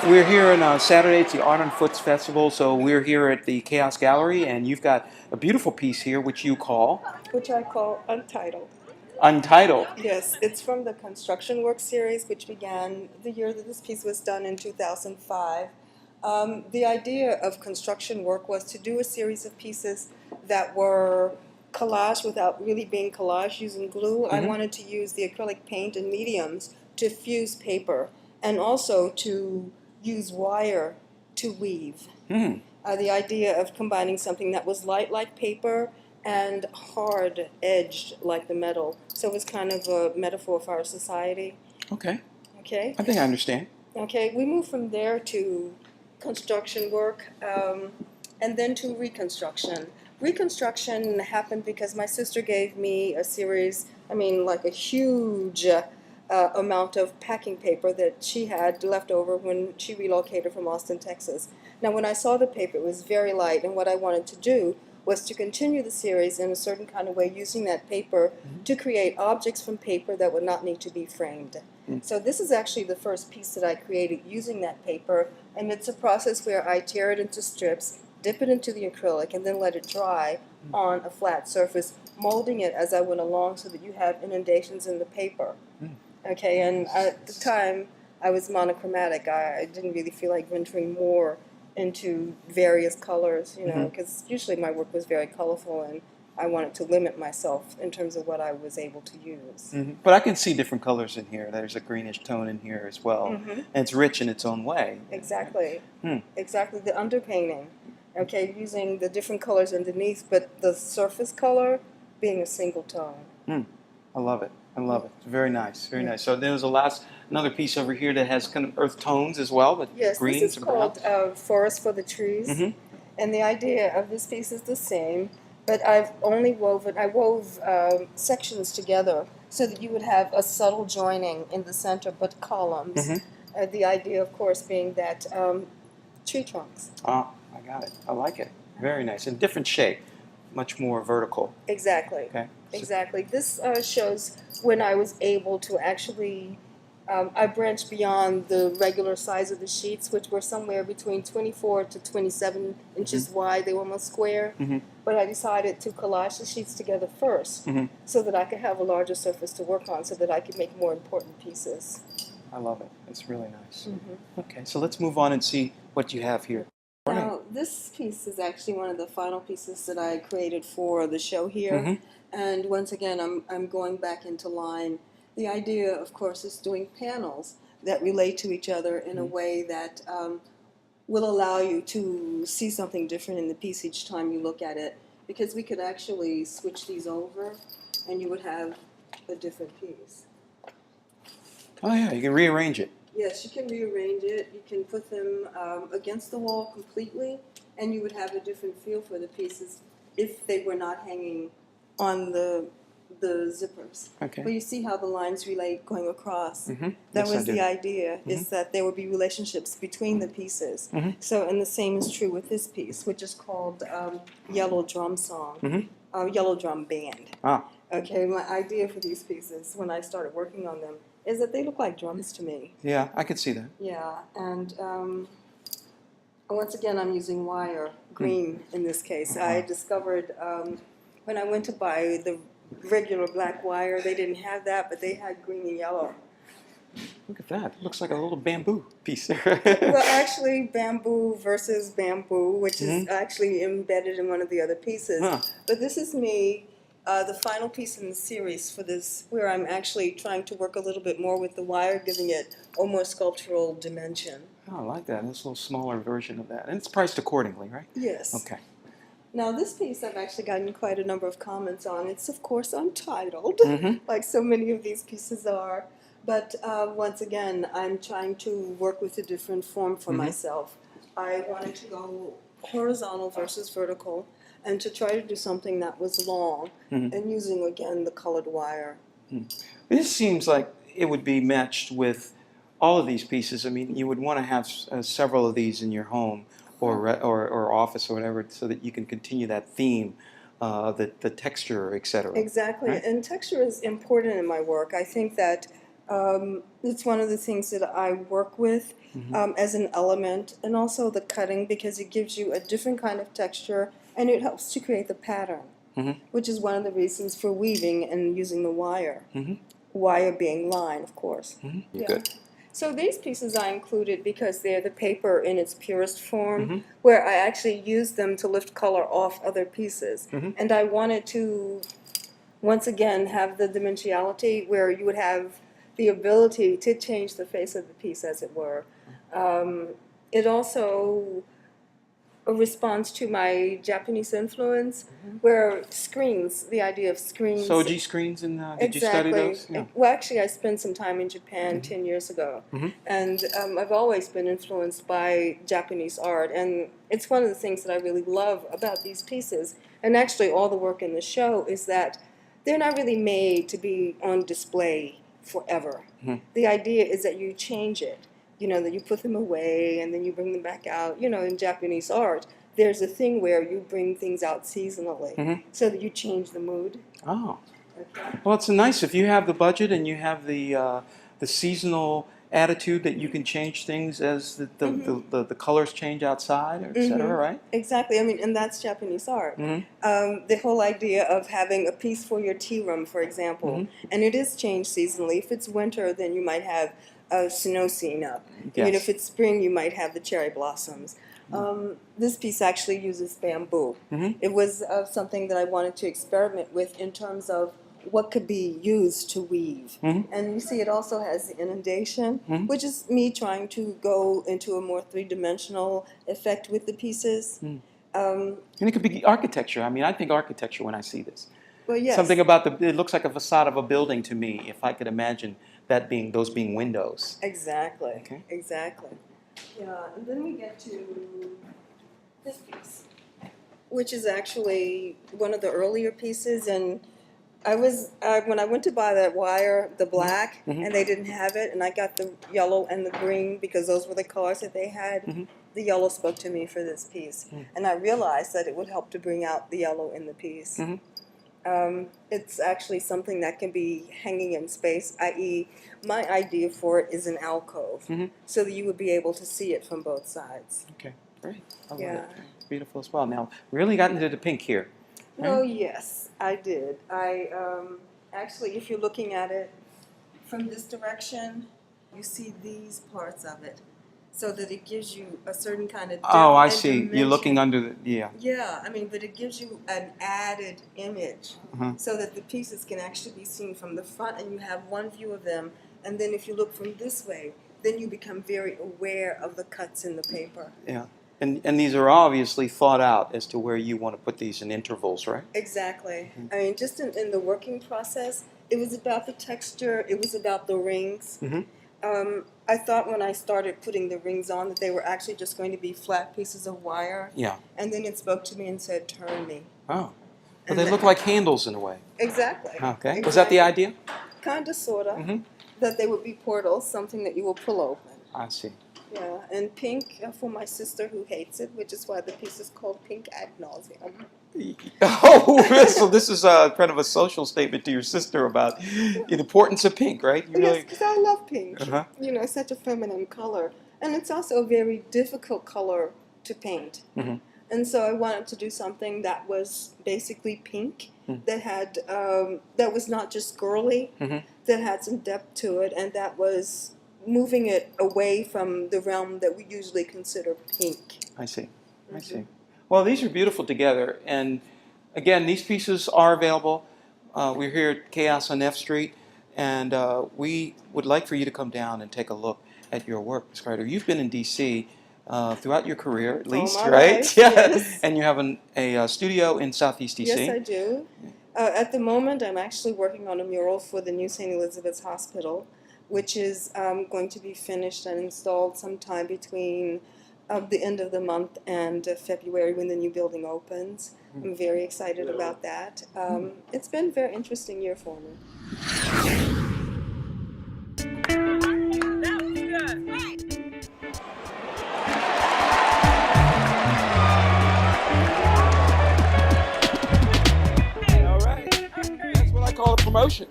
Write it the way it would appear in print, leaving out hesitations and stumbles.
We're here on Saturday. It's the Art on Foots Festival, so we're here at the CAOS Gallery, and you've got a beautiful piece here, which you call Which I call Untitled. Untitled. Yes, it's from the construction work series, which began the year that this piece was done in 2005. The idea of construction work was to do a series of pieces that were collage without really being collage using glue. I wanted to use the acrylic paint and mediums to fuse paper and also to use wire to weave. The idea of combining something that was light like paper and hard edged like the metal. So it was kind of a metaphor for our society. Okay, Okay? I think I understand. Okay, we moved from there to construction work and then to reconstruction. Reconstruction happened because my sister gave me a series, like a huge amount of packing paper that she had left over when she relocated from Austin, Texas. Now, when I saw the paper, it was very light, and what I wanted to do was to continue the series in a certain kind of way using that paper to create objects from paper that would not need to be framed. So this is actually the first piece that I created using that paper, and it's a process where I tear it into strips, dip it into the acrylic, and then let it dry on a flat surface, molding it as I went along so that you have indentations in the paper. Okay, and at the time I was monochromatic. I didn't really feel like venturing more into various colors, because usually my work was very colorful, and I wanted to limit myself in terms of what I was able to use. But I can see different colors in here. There's a greenish tone in here as well, and it's rich in its own way. Exactly. Exactly, the underpainting. Okay, using the different colors underneath, but the surface color being a single tone. I love it. I love it. It's very nice. Very nice. So there's another piece over here that has kind of earth tones as well, but Yes, greens this is and called browns. Forest for the Trees, and the idea of this piece is the same, but I wove sections together so that you would have a subtle joining in the center, but columns. The idea, of course, being that tree trunks. Ah, I got it. I like it. Very nice. And different shape, much more vertical. Exactly. Okay. Exactly. This shows when I was able to actually, I branched beyond the regular size of the sheets, which were somewhere between 24 to 27 inches wide. They were almost square. But I decided to collage the sheets together first so that I could have a larger surface to work on so that I could make more important pieces. I love it. It's really nice. Okay, so let's move on and see what you have here. Now, this piece is actually one of the final pieces that I created for the show here. And once again, I'm going back into line. The idea, of course, is doing panels that relate to each other in a way that will allow you to see something different in the piece each time you look at it. Because we could actually switch these over, and you would have a different piece. Oh yeah, you can rearrange it. Yes, you can rearrange it. You can put them against the wall completely, and you would have a different feel for the pieces if they were not hanging on the zippers. Okay. But you see how the lines relate going across. That Yes, was I do. the idea, is that there would be relationships between the pieces. So, and the same is true with this piece, which is called Yellow Drum Song, Yellow Drum Band. Ah. Okay, my idea for these pieces when I started working on them is that they look like drums to me. Yeah, I could see that. Yeah, and once again, I'm using wire, green in this case. I discovered when I went to buy the regular black wire, they didn't have that, but they had green and yellow. Look at that. It looks like a little bamboo piece there. Well, actually, bamboo versus bamboo, which is actually embedded in one of the other pieces. But this is me. The final piece in the series for this, where I'm actually trying to work a little bit more with the wire, giving it a more sculptural dimension. Oh, I like that. It's a little smaller version of that. And it's priced accordingly, right? Yes. Okay. Now, this piece I've actually gotten quite a number of comments on. It's, of course, untitled, like so many of these pieces are. But once again, I'm trying to work with a different form for myself. I wanted to go horizontal versus vertical, and to try to do something that was long, and using, again, the colored wire. This seems like it would be matched with all of these pieces. I mean, you would want to have several of these in your home or office or whatever, so that you can continue that theme, the texture, etc. Exactly, right? and texture is important in my work. I think that It's one of the things that I work with as an element, and also the cutting, because it gives you a different kind of texture and it helps to create the pattern, which is one of the reasons for weaving and using the wire. Wire being line, of course. Yeah. Good. So these pieces I included because they're the paper in its purest form, where I actually used them to lift color off other pieces. And I wanted to, once again, have the dimensionality where you would have the ability to change the face of the piece, as it were. It also responds to my Japanese influence, where screens, the idea of screens. Soji screens, and did you study those? Yeah. Well, actually, I spent some time in Japan 10 years ago, and I've always been influenced by Japanese art, and it's one of the things that I really love about these pieces, and actually all the work in the show, is that they're not really made to be on display forever. The idea is that you change it. You know, that you put them away and then you bring them back out. You know, in Japanese art, there's a thing where you bring things out seasonally so that you change the mood. Oh. Well, it's nice if you have the budget and you have the seasonal attitude that you can change things as the colors change outside, or et cetera, right? Exactly. I mean, and that's Japanese art. The whole idea of having a piece for your tea room, for example, and it is changed seasonally. If it's winter, then you might have a snow scene up. Yes. I mean, if it's spring, you might have the cherry blossoms. This piece actually uses bamboo. It was something that I wanted to experiment with in terms of what could be used to weave. And you see it also has the inundation, which is me trying to go into a more three-dimensional effect with the pieces. And it could be architecture. I mean, I think architecture when I see this. Well, yes. Something about it looks like a facade of a building to me, if I could imagine those being windows. Exactly. Okay. Exactly. Yeah, and then we get to this piece, which is actually one of the earlier pieces, and when I went to buy that wire, the black, and they didn't have it, and I got the yellow and the green because those were the colors that they had. The yellow spoke to me for this piece, and I realized that it would help to bring out the yellow in the piece. It's actually something that can be hanging in space, i.e., my idea for it is an alcove, so that you would be able to see it from both sides. Okay, great. I love Yeah. it. It's beautiful as well. Now, really got into the pink here. Oh, yes, I did. Actually, if you're looking at it from this direction, you see these parts of it, so that it gives you a certain kind of depth. Oh, I and see. You're dimension. looking under the, yeah. Yeah, I mean, but it gives you an added image, so that the pieces can actually be seen from the front, and you have one view of them. And then if you look from this way, then you become very aware of the cuts in the paper. Yeah. And these are obviously thought out as to where you want to put these in intervals, right? Exactly. I mean, just in the working process, it was about the texture, it was about the rings. I thought when I started putting the rings on that they were actually just going to be flat pieces of wire. Yeah. And then it spoke to me and said, turn me. Oh. Well, they look like handles in a way. Exactly. Okay. Exactly. Was that the idea? Kind of, sort of. That they would be portals, something that you will pull open. I see. Yeah, and pink for my sister who hates it, which is why the piece is called Pink Ad Nauseum. Oh, so this is kind of a social statement to your sister about the importance of pink, right? You Yes, because I love pink. Uh-huh. You know, it's such a feminine color. And it's also a very difficult color to paint. And so I wanted to do something that was basically pink, that had that was not just girly, that had some depth to it, and that was moving it away from the realm that we usually consider pink. I see. I see. Well, these are beautiful together, and again, these pieces are available. We're here at CAOS on F Street, and we would like for you to come down and take a look at your work, Ms. Crider. You've been in D.C. Throughout your career, at least, my right? life, Yeah. yes. And you have a studio in Southeast D.C. Yes, I do. At the moment, I'm actually working on a mural for the new St. Elizabeth's Hospital, which is going to be finished and installed sometime between the end of the month and February when the new building opens. I'm very excited about that. It's been a very interesting year for me. All right. That's what I call a promotion.